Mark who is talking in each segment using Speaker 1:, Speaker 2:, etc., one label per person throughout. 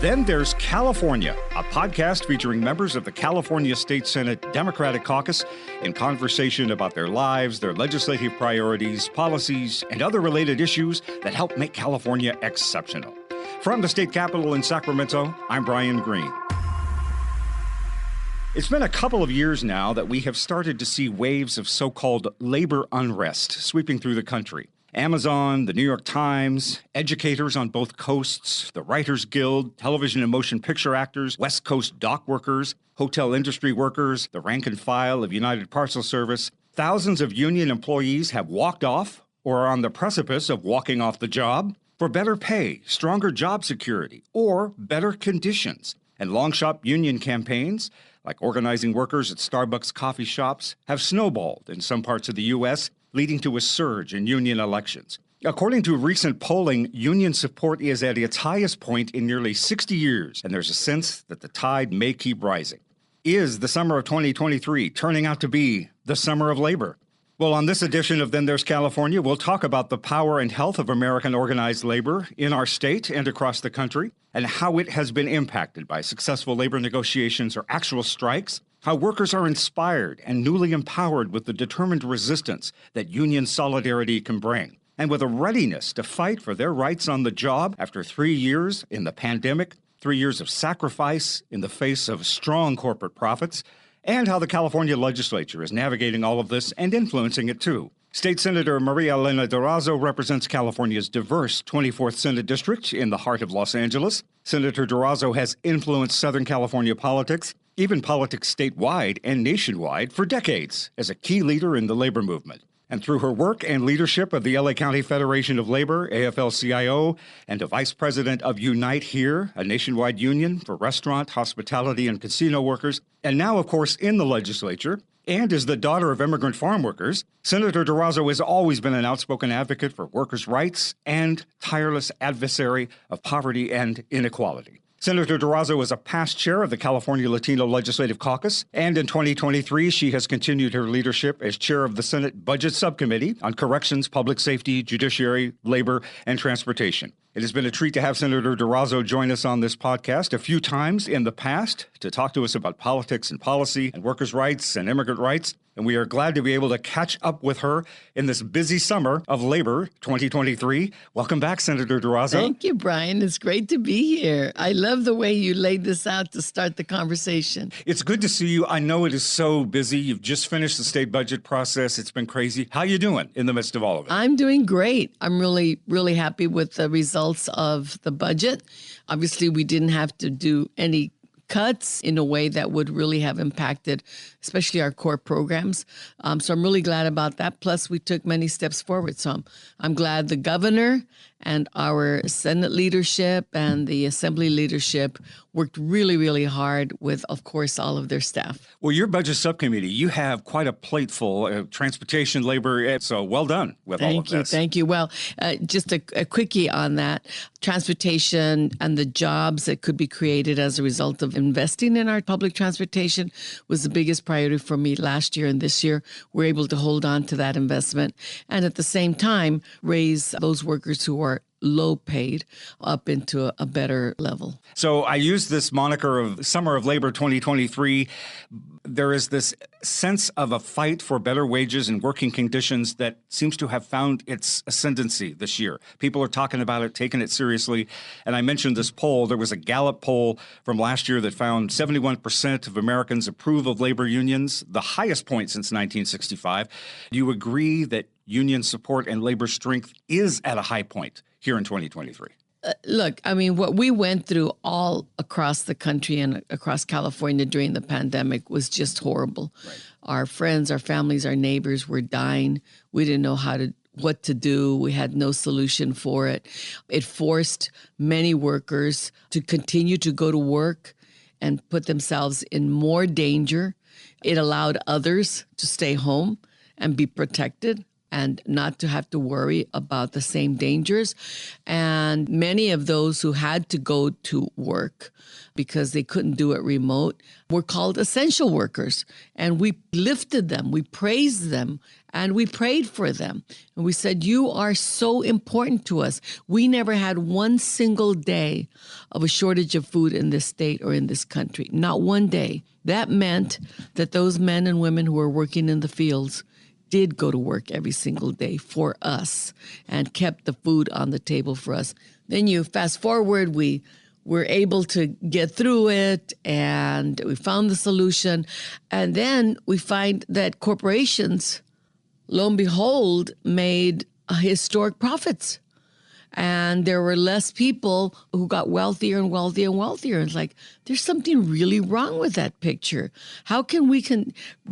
Speaker 1: Then there's California, a podcast featuring members of the California State Senate Democratic Caucus in conversation about their lives, their legislative priorities, policies, and other related issues that help make California exceptional. From the state capitol in Sacramento, I'm Brian Green. It's been a couple of years now that we have started to see waves of so-called labor unrest sweeping through the country. Amazon, the New York Times, educators on both coasts, the Writers Guild, television and motion picture actors, West Coast dock workers, hotel industry workers, the rank and file of United Parcel Service. Thousands of union employees have walked off or are on the precipice of walking off the job for better pay, stronger job security, or better conditions. And long-shot union campaigns, like organizing workers at Starbucks coffee shops, have snowballed in some parts of the U.S., leading to a surge in union elections. According to recent polling, union support is at its highest point in nearly 60 years, and there's a sense that the tide may keep rising. Is the summer of 2023 turning out to be the summer of labor? Well, on this edition of Then There's California, we'll talk about the power and health of American organized labor in our state and across the country, and how it has been impacted by successful labor negotiations or actual strikes, how workers are inspired and newly empowered with the determined resistance that union solidarity can bring, and with a readiness to fight for their rights on the job after 3 years in the pandemic, 3 years of sacrifice in the face of strong corporate profits, and how the California legislature is navigating all of this and influencing it too. State Senator María Elena Durazo represents California's diverse 24th Senate District in the heart of Los Angeles. Senator Durazo has influenced Southern California politics, even politics statewide and nationwide, for decades as a key leader in the labor movement. And through her work and leadership of the LA County Federation of Labor, AFL-CIO, and a vice president of Unite Here, a nationwide union for restaurant, hospitality, and casino workers, and now, of course, in the legislature, and as the daughter of immigrant farm workers, Senator Durazo has always been an outspoken advocate for workers' rights and tireless adversary of poverty and inequality. Senator Durazo is a past chair of the California Latino Legislative Caucus, and in 2023, she has continued her leadership as chair of the Senate Budget Subcommittee on Corrections, Public Safety, Judiciary, Labor, and Transportation. It has been a treat to have Senator Durazo join us on this podcast a few times in the past to talk to us about politics and policy and workers' rights and immigrant rights. And we are glad to be able to catch up with her in this busy summer of labor 2023. Welcome back, Senator Durazo.
Speaker 2: Thank you, Brian. It's great to be here. I love the way you laid this out to start the conversation.
Speaker 1: It's good to see you. I know it is so busy. You've just finished the state budget process. It's been crazy. How are you doing in the midst of all of it?
Speaker 2: I'm doing great. I'm really, really happy with the results of the budget. Obviously, we didn't have to do any cuts in a way that would really have impacted, especially our core programs. So I'm really glad about that. Plus, we took many steps forward. So I'm glad the governor and our Senate leadership and the Assembly leadership worked really, really hard with, of course, all of their staff.
Speaker 1: Well, your budget subcommittee, you have quite a plate full of transportation, labor, so well done with all of this.
Speaker 2: Thank you. Well, just a quickie on that. Transportation and the jobs that could be created as a result of investing in our public transportation was the biggest priority for me last year and this year. We're able to hold on to that investment and at the same time raise those workers who are low paid up into a better level.
Speaker 1: So I use this moniker of Summer of Labor 2023. There is this sense of a fight for better wages and working conditions that seems to have found its ascendancy this year. People are talking about it, taking it seriously. And I mentioned this poll. There was a Gallup poll from last year that found 71% of Americans approve of labor unions, the highest point since 1965. Do you agree that union support and labor strength is at a high point here in 2023?
Speaker 2: Look, I mean, what we went through all across the country and across California during the pandemic was just horrible. Right. Our friends, our families, our neighbors were dying. We didn't know what to do. We had no solution for it. It forced many workers to continue to go to work and put themselves in more danger. It allowed others to stay home and be protected and not to have to worry about the same dangers. And many of those who had to go to work because they couldn't do it remote were called essential workers. And we lifted them, we praised them, and we prayed for them. And we said, you are so important to us. We never had one single day of a shortage of food in this state or in this country, not one day. That meant that those men and women who were working in the fields did go to work every single day for us and kept the food on the table for us. Then you fast forward, we were able to get through it and we found the solution. And then we find that corporations, lo and behold, made historic profits. And there were less people who got wealthier and wealthier and wealthier. It's like, there's something really wrong with that picture. How can we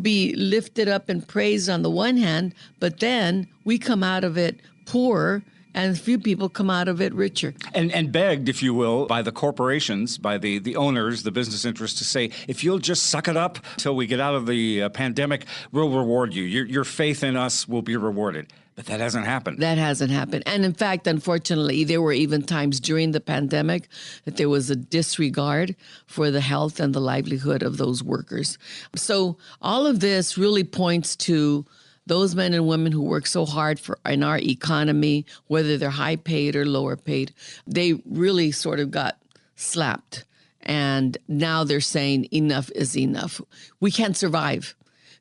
Speaker 2: be lifted up and praised on the one hand, but then we come out of it poor and a few people come out of it richer.
Speaker 1: And begged, if you will, by the corporations, by the owners, the business interests to say, if you'll just suck it up till we get out of the pandemic, we'll reward you. Your faith in us will be rewarded. But that hasn't happened.
Speaker 2: That hasn't happened. And in fact, unfortunately, there were even times during the pandemic that there was a disregard for the health and the livelihood of those workers. So all of this really points to those men and women who work so hard in our economy, whether they're high paid or lower paid, they really sort of got slapped. And now they're saying enough is enough. We can't survive.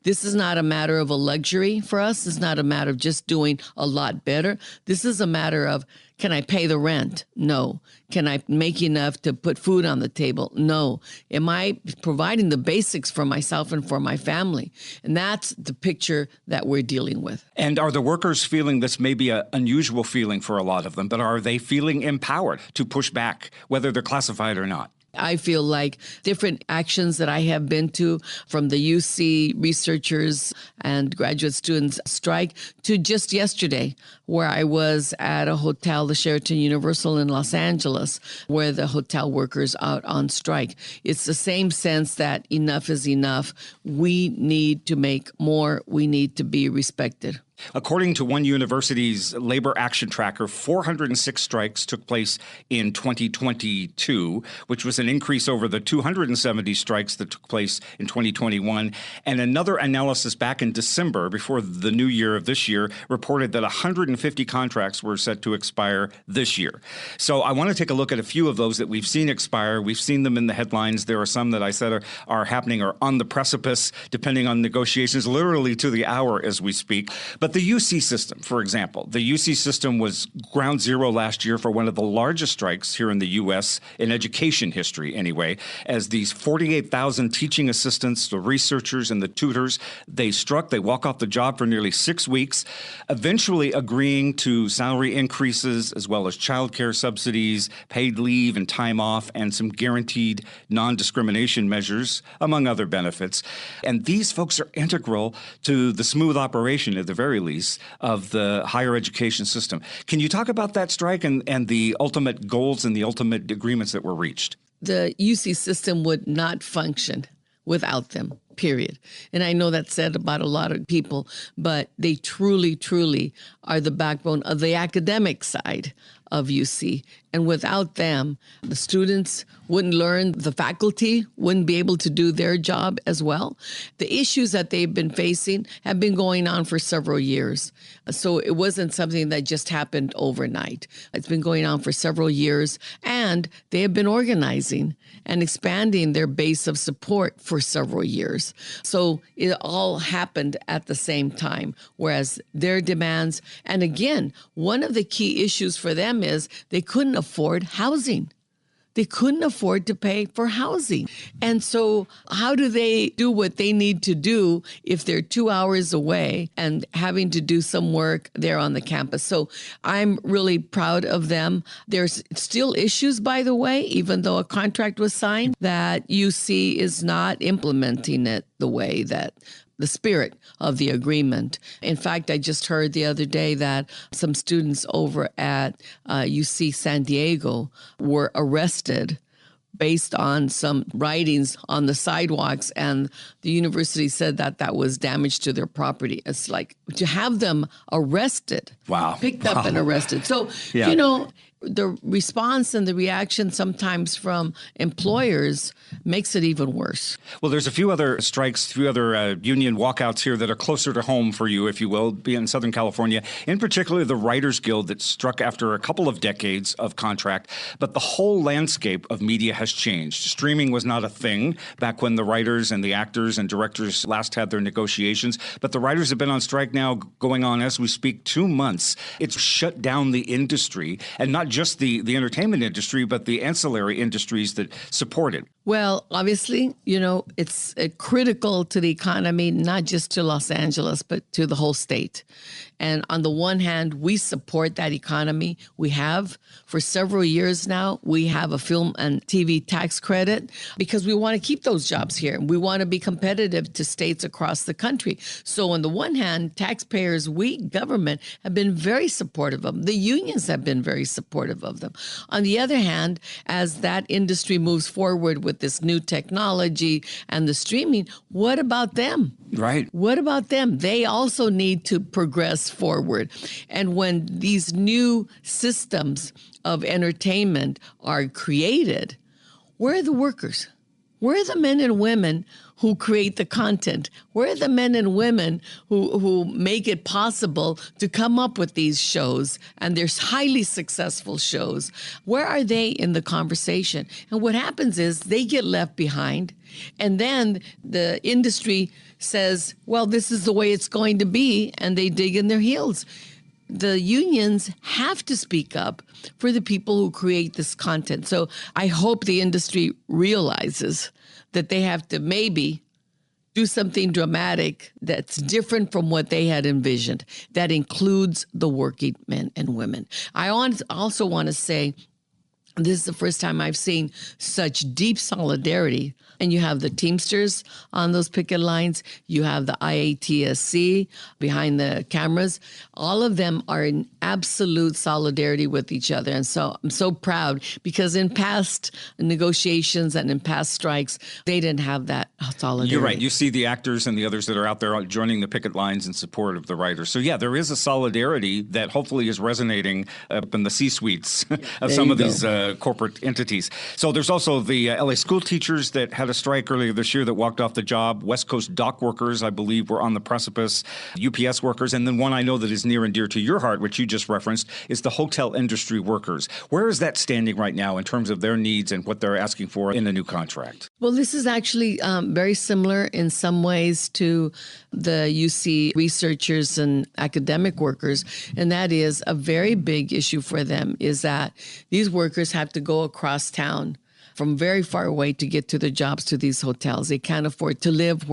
Speaker 2: This is not a matter of a luxury for us. It's not a matter of just doing a lot better. This is a matter of, can I pay the rent? No. Can I make enough to put food on the table? No. Am I providing the basics for myself and for my family? And that's the picture that we're dealing with.
Speaker 1: And are the workers feeling this may be an unusual feeling for a lot of them, but are they feeling empowered to push back, whether they're classified or not?
Speaker 2: I feel like different actions that I have been to, from the UC researchers and graduate students strike to just yesterday, where I was at a hotel, the Sheraton Universal in Los Angeles, where the hotel workers out on strike. It's the same sense that enough is enough. We need to make more. We need to be respected.
Speaker 1: According to one university's labor action tracker, 406 strikes took place in 2022, which was an increase over the 270 strikes that took place in 2021. And another analysis back in December, before the new year of this year, reported that 150 contracts were set to expire this year. So I want to take a look at a few of those that we've seen expire. We've seen them in the headlines. There are some that I said are happening or on the precipice, depending on negotiations, literally to the hour as we speak. But the UC system, for example, the UC system was ground zero last year for one of the largest strikes here in the U.S. in education history anyway, as these 48,000 teaching assistants, the researchers and the tutors, they walk off the job for nearly 6 weeks, eventually agreeing to salary increases as well as childcare subsidies, paid leave and time off, and some guaranteed non-discrimination measures, among other benefits. And these folks are integral to the smooth operation, at the very least, of the higher education system. Can you talk about that strike and the ultimate goals and the ultimate agreements that were reached?
Speaker 2: The UC system would not function without them, period. And I know that's said about a lot of people, but they truly, truly are the backbone of the academic side of UC. And without them, the students wouldn't learn, the faculty wouldn't be able to do their job as well. The issues that they've been facing have been going on for several years. So it wasn't something that just happened overnight. It's been going on for several years, and they have been organizing and expanding their base of support for several years. So it all happened at the same time, whereas their demands, and again, one of the key issues for them is they couldn't afford housing. They couldn't afford to pay for housing. And so how do they do what they need to do if they're 2 hours away and having to do some work there on the campus? So I'm really proud of them. There's still issues, by the way, even though a contract was signed, that UC is not implementing it the way that the spirit of the agreement. In fact, I just heard the other day that some students over at UC San Diego were arrested based on some writings on the sidewalks, and the university said that that was damage to their property. It's like to have them arrested, picked up and arrested. So, you know, the response and the reaction sometimes from employers makes it even worse.
Speaker 1: Well, there's a few other strikes, few other union walkouts here that are closer to home for you, if you will, be in Southern California, in particular the Writers Guild that struck after a couple of decades of contract. But the whole landscape of media has changed. Streaming was not a thing back when the writers and the actors and directors last had their negotiations. But the writers have been on strike now going on as we speak 2 months. It's shut down the industry, and not just the entertainment industry, but the ancillary industries that support it.
Speaker 2: Well, obviously, you know, it's critical to the economy, not just to Los Angeles, but to the whole state. And on the one hand, we support that economy. We have for several years now. We have a film and TV tax credit because we want to keep those jobs here. We want to be competitive to states across the country. So on the one hand, taxpayers, we, government, have been very supportive of them. The unions have been very supportive of them. On the other hand, as that industry moves forward with this new technology and the streaming, what about them?
Speaker 1: Right.
Speaker 2: What about them? They also need to progress forward. And when these new systems of entertainment are created, where are the workers? Where are the men and women who create the content? Where are the men and women who make it possible to come up with these shows? And there's highly successful shows. Where are they in the conversation? And what happens is they get left behind. And then the industry says, well, this is the way it's going to be. And they dig in their heels. The unions have to speak up for the people who create this content. So I hope the industry realizes that they have to maybe do something dramatic that's different from what they had envisioned, that includes the working men and women. I also want to say, this is the first time I've seen such deep solidarity. And you have the Teamsters on those picket lines. You have the IATSC behind the cameras. All of them are in absolute solidarity with each other. And so I'm so proud because in past negotiations and in past strikes, they didn't have that solidarity.
Speaker 1: You're right. You see the actors and the others that are out there joining the picket lines in support of the writers. So, yeah, there is a solidarity that hopefully is resonating up in the C-suites of some of these corporate entities. So there's also the LA school teachers that had a strike earlier this year that walked off the job. West Coast dock workers, I believe, were on the precipice. UPS workers. And then one I know that is near and dear to your heart, which you just referenced, is the hotel industry workers. Where is that standing right now in terms of their needs and what they're asking for in the new contract?
Speaker 2: Well, this is actually very similar in some ways to the UC researchers and academic workers. And that is a very big issue for them is that these workers have to go across town from very far away to get to their jobs to these hotels. They can't afford to live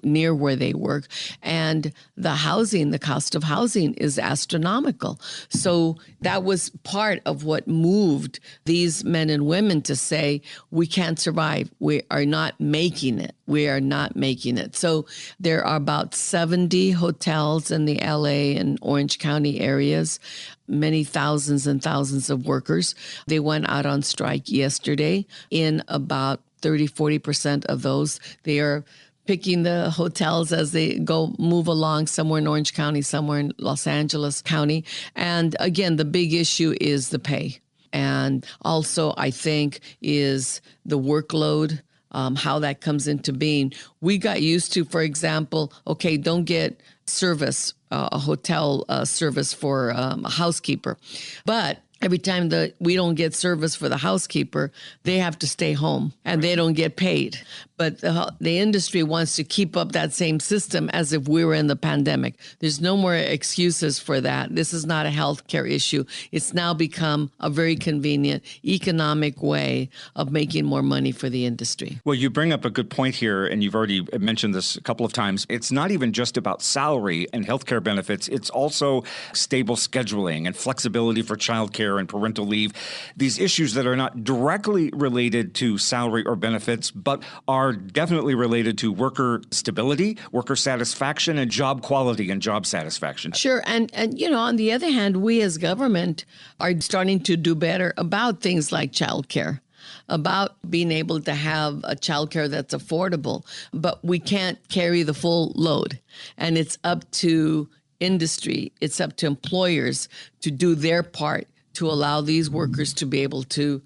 Speaker 2: near where they work. And the housing, the cost of housing is astronomical. So that was part of what moved these men and women to say, we can't survive. We are not making it. We are not making it. So there are about 70 hotels in the LA and Orange County areas, many thousands and thousands of workers. They went out on strike yesterday. In about 30-40% of those, they are picking the hotels as they move along, somewhere in Orange County, somewhere in Los Angeles County. And again, the big issue is the pay. And also, I think, is the workload, how that comes into being. We got used to, for example, okay, don't get service, a hotel service for a housekeeper. But every time we don't get service for the housekeeper, they have to stay home and they don't get paid. But the industry wants to keep up that same system as if we were in the pandemic. There's no more excuses for that. This is not a healthcare issue. It's now become a very convenient economic way of making more money for the industry.
Speaker 1: Well, you bring up a good point here, and you've already mentioned this a couple of times. It's not even just about salary and healthcare benefits. It's also stable scheduling and flexibility for childcare and parental leave. These issues that are not directly related to salary or benefits, but are definitely related to worker stability, worker satisfaction, and job quality and job satisfaction.
Speaker 2: Sure. And you know, on the other hand, we as government are starting to do better about things like childcare. about being able to have a childcare that's affordable, but we can't carry the full load. And it's up to industry, it's up to employers to do their part to allow these workers to be able to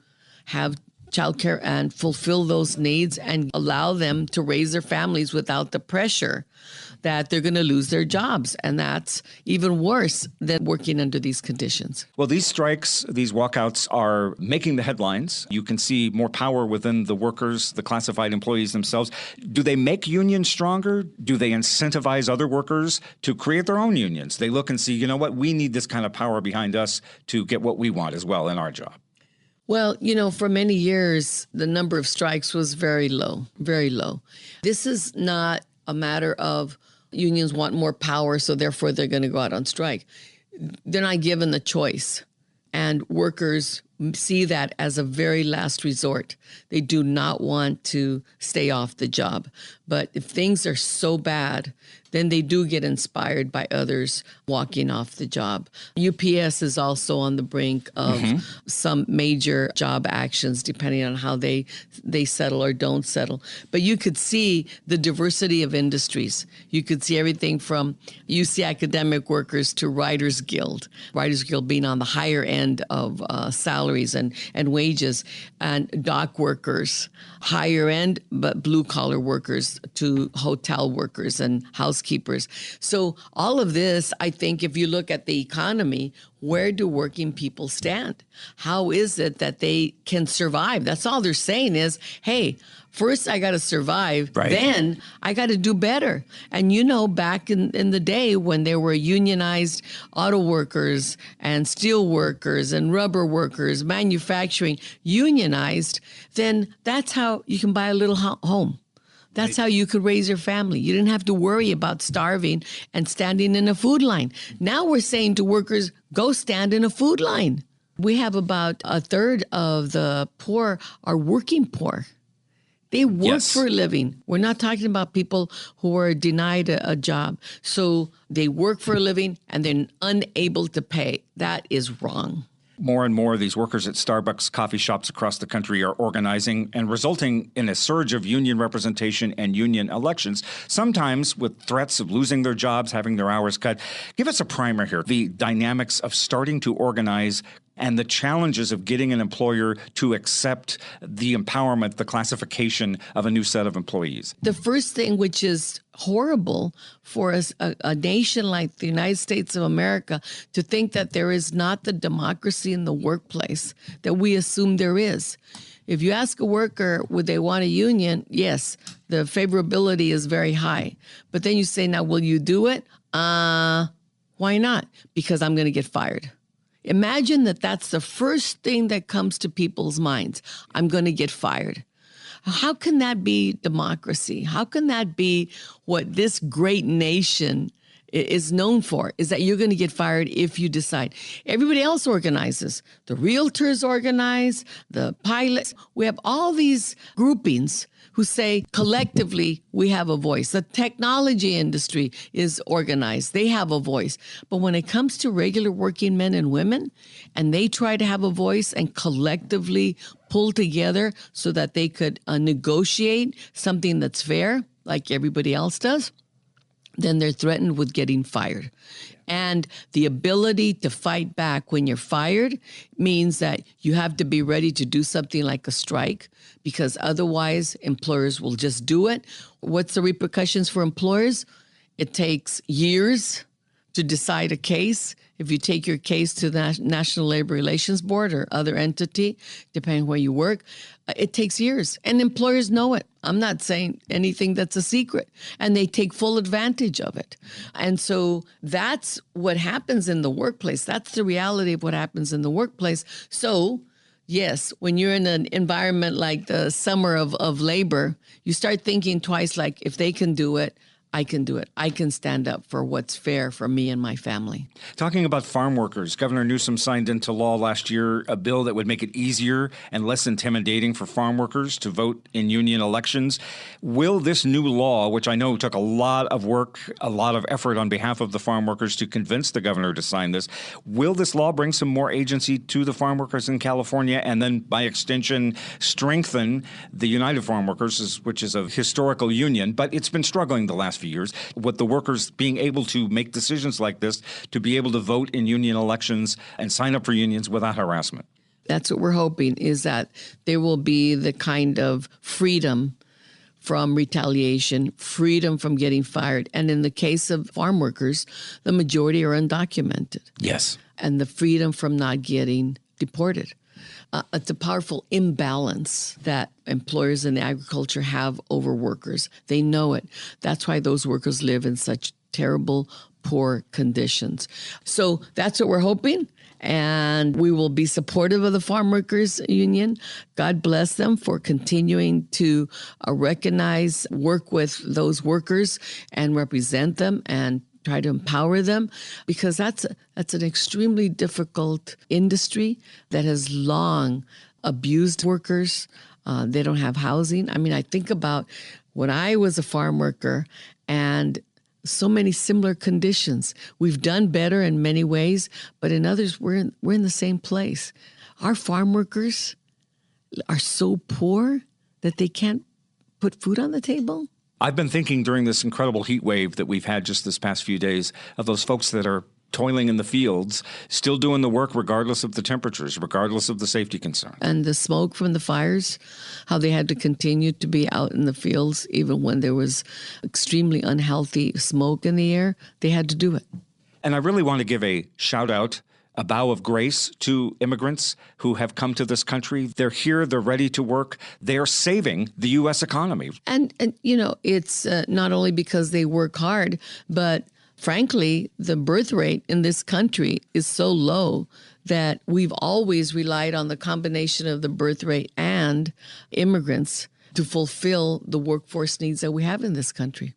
Speaker 2: have childcare and fulfill those needs and allow them to raise their families without the pressure that they're going to lose their jobs. And that's even worse than working under these conditions.
Speaker 1: Well, these strikes, these walkouts are making the headlines. You can see more power within the workers, the classified employees themselves. Do they make unions stronger? Do they incentivize other workers to create their own unions? They look and see, you know what, we need this kind of power behind us to get what we want as well in our job.
Speaker 2: Well, you know, for many years, the number of strikes was very low, very low. This is not a matter of unions want more power, so therefore they're going to go out on strike. They're not given the choice. And workers see that as a very last resort. They do not want to stay off the job. But if things are so bad, then they do get inspired by others walking off the job. UPS is also on the brink of some major job actions, depending on how they settle or don't settle. But you could see the diversity of industries. You could see everything from UC academic workers to Writers Guild being on the higher end of salaries and wages, and dock workers, higher end, but blue collar workers to hotel workers and housekeepers. So all of this, I think, if you look at the economy, where do working people stand? How is it that they can survive? That's all they're saying is, hey, first I got to survive, then I got to do better. And you know, back in the day when there were unionized auto workers and steel workers and rubber workers, manufacturing, unionized, then that's how you can buy a little home. That's how you could raise your family. You didn't have to worry about starving and standing in a food line. Now we're saying to workers, go stand in a food line. We have about a third of the poor are working poor. They work for a living. We're not talking about people who are denied a job. So they work for a living and they're unable to pay. That is wrong.
Speaker 1: More and more, these workers at Starbucks coffee shops across the country are organizing and resulting in a surge of union representation and union elections, sometimes with threats of losing their jobs, having their hours cut. Give us a primer here, the dynamics of starting to organize and the challenges of getting an employer to accept the empowerment, the classification of a new set of employees.
Speaker 2: The first thing, which is horrible for us, a nation like the United States of America, to think that there is not the democracy in the workplace that we assume there is. If you ask a worker, would they want a union? Yes, the favorability is very high. But then you say, now, will you do it? Why not? Because I'm going to get fired. Imagine that that's the first thing that comes to people's minds. I'm going to get fired. How can that be democracy? How can that be what this great nation is known for, is that you're going to get fired if you decide? Everybody else organizes. The realtors organize, the pilots. We have all these groupings who say collectively we have a voice. The technology industry is organized. They have a voice. But when it comes to regular working men and women, and they try to have a voice and collectively pull together so that they could negotiate something that's fair, like everybody else does, then they're threatened with getting fired. And the ability to fight back when you're fired means that you have to be ready to do something like a strike, because otherwise employers will just do it. What's the repercussions for employers? It takes years to decide a case. If you take your case to the National Labor Relations Board or other entity, depending where you work, it takes years. And employers know it. I'm not saying anything that's a secret. And they take full advantage of it. And so that's what happens in the workplace. That's the reality of what happens in the workplace. So yes, when you're in an environment like the summer of labor, you start thinking twice, like, if they can do it, I can do it. I can stand up for what's fair for me and my family.
Speaker 1: Talking about farm workers, Governor Newsom signed into law last year a bill that would make it easier and less intimidating for farm workers to vote in union elections. Will this new law, which I know took a lot of work, a lot of effort on behalf of the farm workers to convince the governor to sign this, will this law bring some more agency to the farm workers in California and then, by extension, strengthen the United Farm Workers, which is a historical union, but it's been struggling the last few years with the workers being able to make decisions like this, to be able to vote in union elections and sign up for unions without harassment?
Speaker 2: That's what we're hoping, is that there will be the kind of freedom from retaliation, freedom from getting fired. And in the case of farm workers, the majority are undocumented.
Speaker 1: Yes.
Speaker 2: And the freedom from not getting deported. It's a powerful imbalance that employers in agriculture have over workers. They know it. That's why those workers live in such terrible, poor conditions. So that's what we're hoping. And we will be supportive of the Farm Workers Union. God bless them for continuing to recognize, work with those workers and represent them and try to empower them, because that's an extremely difficult industry that has long abused workers. They don't have housing. I mean, I think about when I was a farm worker and so many similar conditions. We've done better in many ways, but in others, we're in the same place. Our farm workers are so poor that they can't put food on the table.
Speaker 1: I've been thinking during this incredible heat wave that we've had just this past few days of those folks that are toiling in the fields, still doing the work regardless of the temperatures, regardless of the safety concerns.
Speaker 2: And the smoke from the fires, how they had to continue to be out in the fields even when there was extremely unhealthy smoke in the air. They had to do it.
Speaker 1: And I really want to give a shout out, a bow of grace to immigrants who have come to this country. They're here. They're ready to work. They're saving the U.S. economy.
Speaker 2: And you know, it's not only because they work hard, but frankly, the birth rate in this country is so low that we've always relied on the combination of the birth rate and immigrants to fulfill the workforce needs that we have in this country.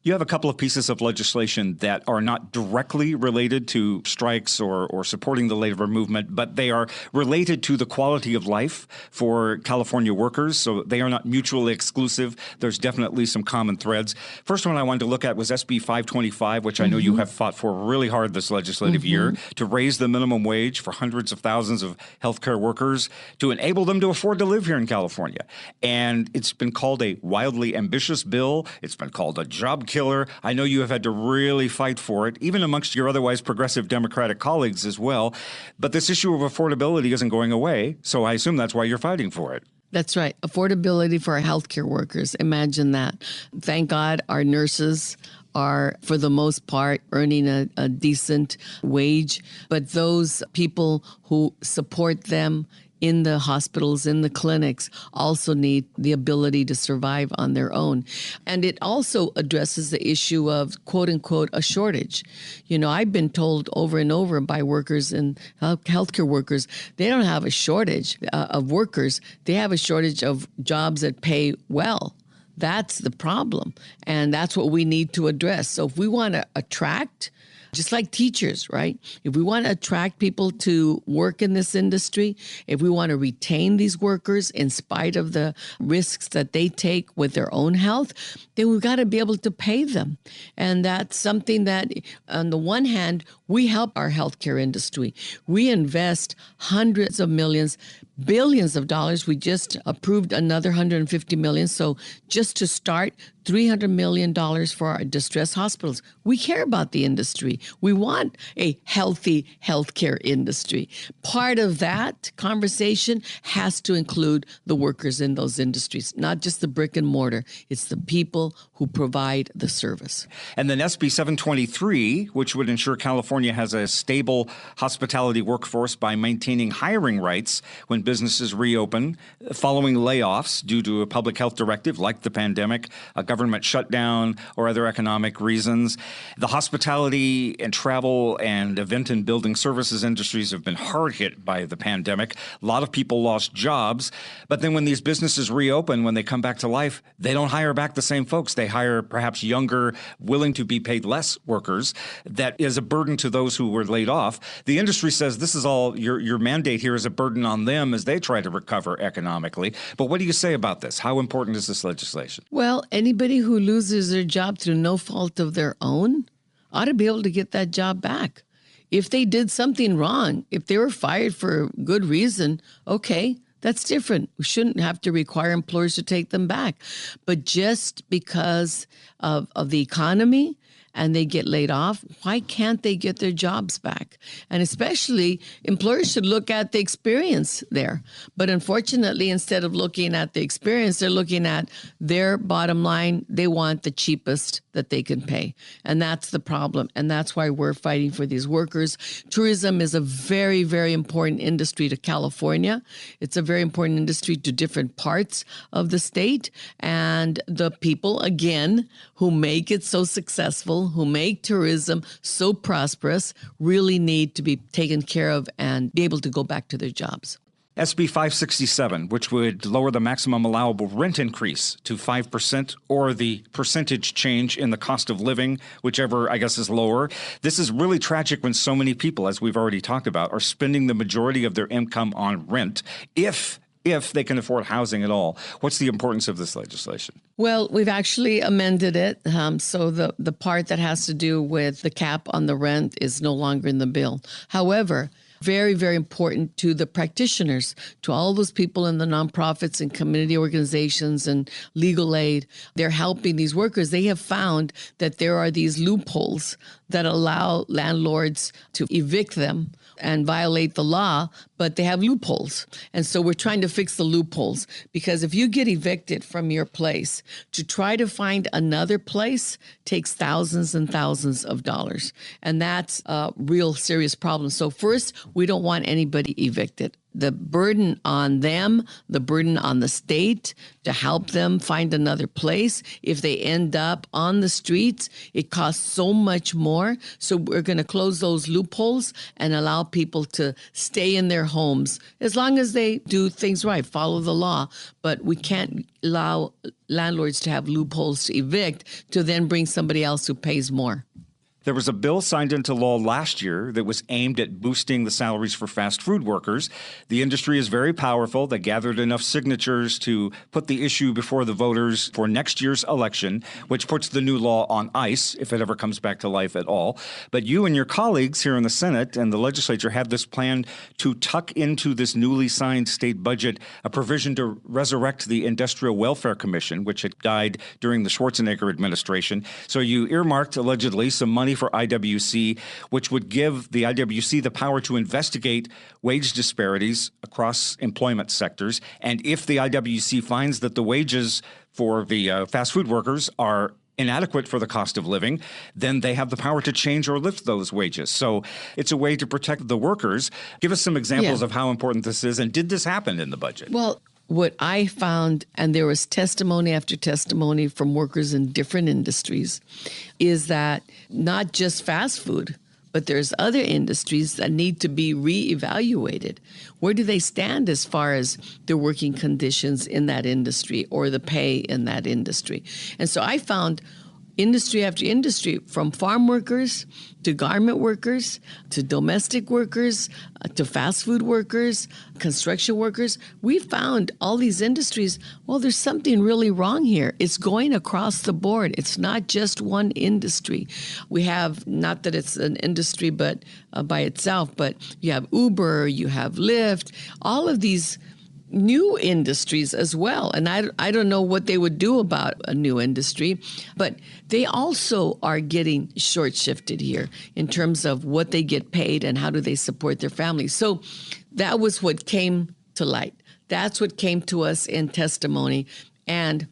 Speaker 1: You have a couple of pieces of legislation that are not directly related to strikes or supporting the labor movement, but they are related to the quality of life for California workers. So they are not mutually exclusive. There's definitely some common threads. First one I wanted to look at was SB 525, which I know you have fought for really hard this legislative year, to raise the minimum wage for hundreds of thousands of healthcare workers to enable them to afford to live here in California. And it's been called a wildly ambitious bill. It's been called a job killer. I know you have had to really fight for it, even amongst your otherwise progressive Democratic colleagues as well. But this issue of affordability isn't going away, so I assume that's why you're fighting for it.
Speaker 2: That's right. Affordability for our healthcare workers. Imagine that. Thank God our nurses are, for the most part, earning a decent wage. But those people who support them in the hospitals, in the clinics, also need the ability to survive on their own. And it also addresses the issue of, quote unquote, a shortage. You know, I've been told over and over by workers and healthcare workers, they don't have a shortage of workers. They have a shortage of jobs that pay well. That's the problem. And that's what we need to address. So if we want to attract, just like teachers, right? If we want to attract people to work in this industry, if we want to retain these workers in spite of the risks that they take with their own health, then we've got to be able to pay them. And that's something that, on the one hand, we help our healthcare industry. We invest hundreds of millions, billions of dollars. We just approved another $150 million. So just to start, $300 million for our distressed hospitals. We care about the industry. We want a healthy healthcare industry. Part of that conversation has to include the workers in those industries, not just the brick and mortar. It's the people who provide the service.
Speaker 1: And then SB 723, which would ensure California California has a stable hospitality workforce by maintaining hiring rights when businesses reopen following layoffs due to a public health directive like the pandemic, a government shutdown, or other economic reasons. The hospitality and travel and event and building services industries have been hard hit by the pandemic. A lot of people lost jobs. But then when these businesses reopen, when they come back to life, they don't hire back the same folks. They hire perhaps younger, willing to be paid less workers. That is a burden to those who were laid off. The industry says this is all, your mandate here is a burden on them as they try to recover economically. But what do you say about this? How important is this legislation?
Speaker 2: Well, anybody who loses their job through no fault of their own ought to be able to get that job back. If they did something wrong, if they were fired for good reason, okay, that's different. We shouldn't have to require employers to take them back. But just because of the economy and they get laid off, why can't they get their jobs back? And especially employers should look at the experience there. But unfortunately, instead of looking at the experience, they're looking at their bottom line. They want the cheapest that they can pay. And that's the problem. And that's why we're fighting for these workers. Tourism is a very, very important industry to California. It's a very important industry to different parts of the state. And the people, again, who make it so successful, who make tourism so prosperous, really need to be taken care of and be able to go back to their jobs.
Speaker 1: SB 567, which would lower the maximum allowable rent increase to 5% or the percentage change in the cost of living, whichever I guess is lower. This is really tragic when so many people, as we've already talked about, are spending the majority of their income on rent, if they can afford housing at all. What's the importance of this legislation?
Speaker 2: Well, we've actually amended it. So the part that has to do with the cap on the rent is no longer in the bill. However, very, very important to the practitioners, to all those people in the nonprofits and community organizations and legal aid. They're helping these workers. They have found that there are these loopholes that allow landlords to evict them and violate the law, but they have loopholes. And so we're trying to fix the loopholes, because if you get evicted from your place, to try to find another place takes thousands and thousands of dollars. And that's a real serious problem. So first, we don't want anybody evicted. The burden on them, the burden on the state to help them find another place. If they end up on the streets, it costs so much more. So we're going to close those loopholes and allow people to stay in their homes as long as they do things right, follow the law. But we can't allow landlords to have loopholes to evict to then bring somebody else who pays more.
Speaker 1: There was a bill signed into law last year that was aimed at boosting the salaries for fast food workers. The industry is very powerful. They gathered enough signatures to put the issue before the voters for next year's election, which puts the new law on ice if it ever comes back to life at all. But you and your colleagues here in the Senate and the legislature have this plan to tuck into this newly signed state budget a provision to resurrect the Industrial Welfare Commission, which had died during the Schwarzenegger administration. So you earmarked, allegedly, some money for IWC, which would give the IWC the power to investigate wage disparities across employment sectors. And if the IWC finds that the wages for the fast food workers are inadequate for the cost of living, then they have the power to change or lift those wages. So it's a way to protect the workers. Give us some examples of how important this is. And did this happen in the budget?
Speaker 2: Well, what I found, and there was testimony after testimony from workers in different industries, is that not just fast food, but there's other industries that need to be reevaluated. Where do they stand as far as their working conditions in that industry or the pay in that industry? And so I found industry after industry, from farm workers to garment workers to domestic workers to fast food workers, construction workers. We found all these industries, well, there's something really wrong here. It's going across the board. It's not just one industry. We have, not that it's an industry but by itself, but you have Uber, you have Lyft, all of these new industries as well. And I don't know what they would do about a new industry, but they also are getting short-shifted here in terms of what they get paid and how do they support their families. So that was what came to light. That's what came to us in testimony. And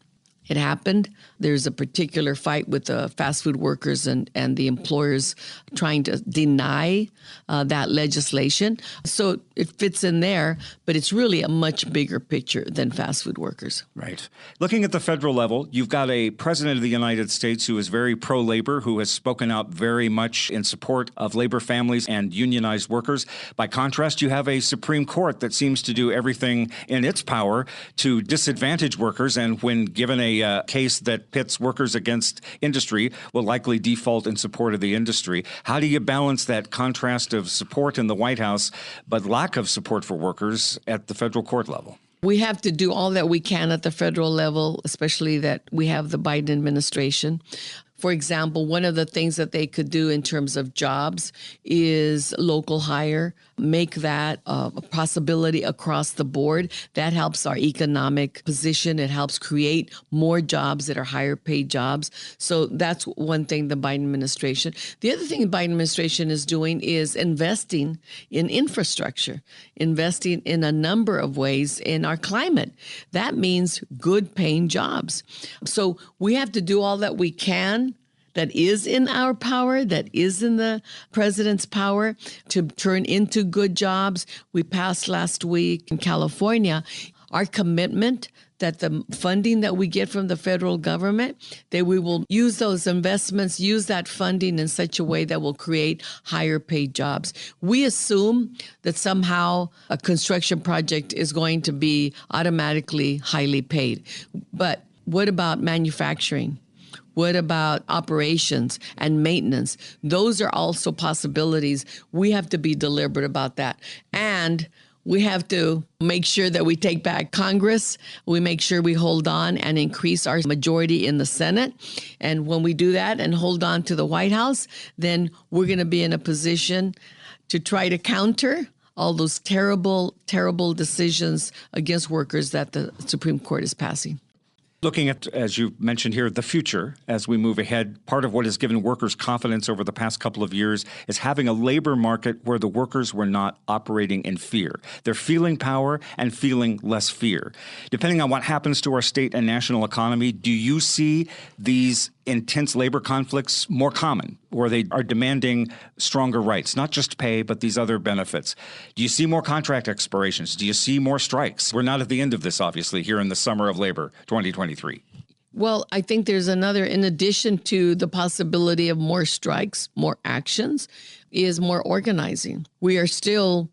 Speaker 2: it happened. There's a particular fight with the fast food workers and the employers trying to deny that legislation. So it fits in there, but it's really a much bigger picture than fast food workers.
Speaker 1: Right. Looking at the federal level, you've got a president of the United States who is very pro-labor, who has spoken out very much in support of labor families and unionized workers. By contrast, you have a Supreme Court that seems to do everything in its power to disadvantage workers, and when given a case that pits workers against industry, will likely default in support of the industry. How do you balance that contrast of support in the White House, but lack of support for workers at the federal court level?
Speaker 2: We have to do all that we can at the federal level, especially that we have the Biden administration. For example, one of the things that they could do in terms of jobs is local hire, make that a possibility across the board. That helps our economic position. It helps create more jobs that are higher paid jobs. So that's one thing the Biden administration. The other thing the Biden administration is doing is investing in infrastructure, investing in a number of ways in our climate. That means good paying jobs. So we have to do all that we can that is in our power, that is in the president's power to turn into good jobs. We passed last week in California our commitment that the funding that we get from the federal government, that we will use those investments, use that funding in such a way that will create higher paid jobs. We assume that somehow a construction project is going to be automatically highly paid. But what about manufacturing? What about operations and maintenance? Those are also possibilities. We have to be deliberate about that. And we have to make sure that we take back Congress. We make sure we hold on and increase our majority in the Senate. And when we do that and hold on to the White House, then we're going to be in a position to try to counter all those terrible, terrible decisions against workers that the Supreme Court is passing.
Speaker 1: Looking at, as you mentioned here, the future as we move ahead, part of what has given workers confidence over the past couple of years is having a labor market where the workers were not operating in fear. They're feeling power and feeling less fear. Depending on what happens to our state and national economy, do you see these intense labor conflicts more common, where they are demanding stronger rights, not just pay, but these other benefits? Do you see more contract expirations? Do you see more strikes? We're not at the end of this, obviously, here in the summer of labor 2023.
Speaker 2: Well, I think there's another, in addition to the possibility of more strikes, more actions, is more organizing. We are still,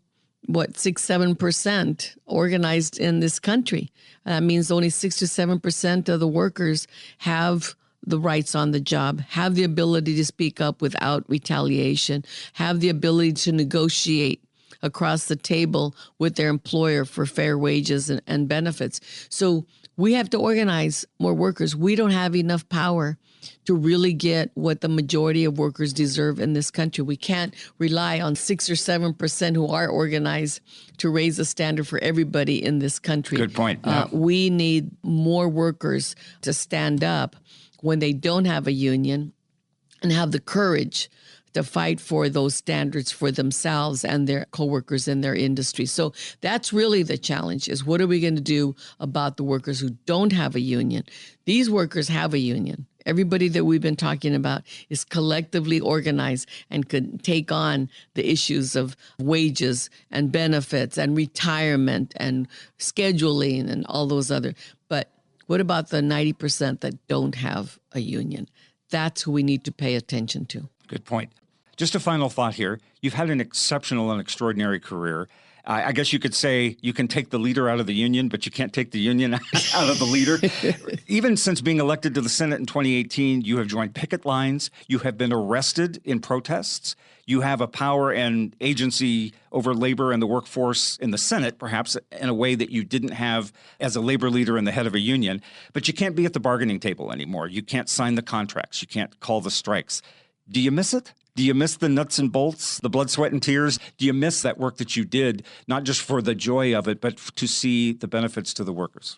Speaker 2: 6-7% organized in this country. That means only 6 to 7% of the workers have the rights on the job, have the ability to speak up without retaliation, have the ability to negotiate across the table with their employer for fair wages and benefits. So we have to organize more workers. We don't have enough power to really get what the majority of workers deserve in this country. We can't rely on 6 or 7% who are organized to raise the standard for everybody in this country.
Speaker 1: Good point. Yeah.
Speaker 2: We need more workers to stand up when they don't have a union and have the courage to fight for those standards for themselves and their coworkers in their industry. So that's really the challenge, is what are we going to do about the workers who don't have a union? These workers have a union. Everybody that we've been talking about is collectively organized and could take on the issues of wages and benefits and retirement and scheduling and all those other. But what about the 90% that don't have a union? That's who we need to pay attention to.
Speaker 1: Good point. Just a final thought here. You've had an exceptional and extraordinary career. I guess you could say you can take the leader out of the union, but you can't take the union out of the leader. Even since being elected to the Senate in 2018, you have joined picket lines. You have been arrested in protests. You have a power and agency over labor and the workforce in the Senate, perhaps in a way that you didn't have as a labor leader and the head of a union. But you can't be at the bargaining table anymore. You can't sign the contracts. You can't call the strikes. Do you miss it? Do you miss the nuts and bolts, the blood, sweat, and tears? Do you miss that work that you did, not just for the joy of it, but to see the benefits to the workers?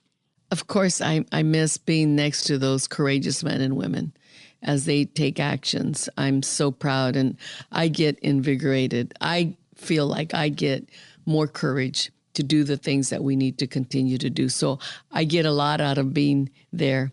Speaker 2: Of course, I miss being next to those courageous men and women as they take actions. I'm so proud, and I get invigorated. I feel like I get more courage to do the things that we need to continue to do. So I get a lot out of being there.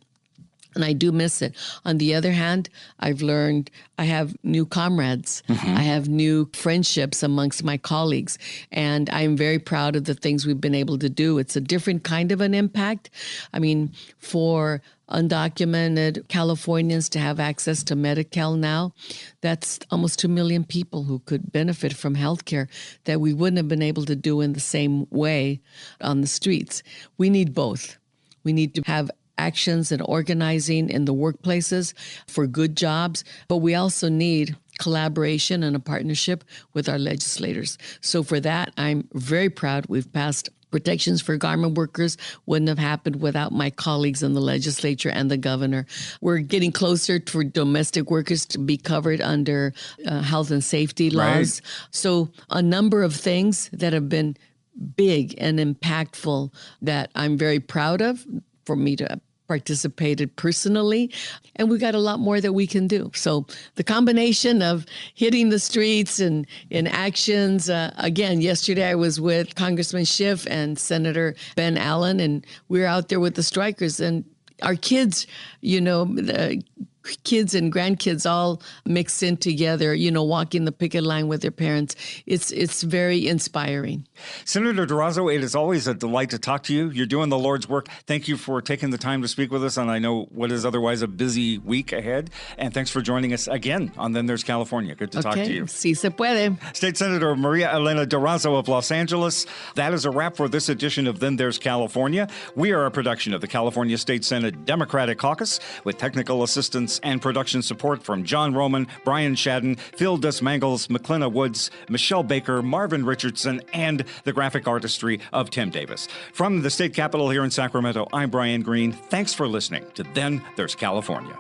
Speaker 2: And I do miss it. On the other hand, I've learned I have new comrades. I have new friendships amongst my colleagues. And I'm very proud of the things we've been able to do. It's a different kind of an impact. I mean, for undocumented Californians to have access to Medi-Cal now, that's almost 2 million people who could benefit from healthcare that we wouldn't have been able to do in the same way on the streets. We need both. We need to have actions and organizing in the workplaces for good jobs, but we also need collaboration and a partnership with our legislators. So for that, I'm very proud we've passed protections for garment workers. Wouldn't have happened without my colleagues in the legislature and the governor. We're getting closer for domestic workers to be covered under health and safety laws. Right. So a number of things that have been big and impactful that I'm very proud of for me to participated personally, and we got a lot more that we can do. So the combination of hitting the streets and in actions, again, yesterday I was with Congressman Schiff and Senator Ben Allen, and we were out there with the strikers, and our kids, the kids and grandkids all mixed in together, walking the picket line with their parents. It's very inspiring.
Speaker 1: Senator Durazo, it is always a delight to talk to you. You're doing the Lord's work. Thank you for taking the time to speak with us on I know what is otherwise a busy week ahead. And thanks for joining us again on Then There's California. Good to talk to you.
Speaker 2: Sí se puede.
Speaker 1: State Senator Maria Elena Durazo of Los Angeles. That is a wrap for this edition of Then There's California. We are a production of the California State Senate Democratic Caucus with technical assistance and production support from John Roman, Brian Shadden, Phil Desmangles, McClenna Woods, Michelle Baker, Marvin Richardson, and the graphic artistry of Tim Davis. From the state capitol here in Sacramento, I'm Brian Green. Thanks for listening to Then There's California.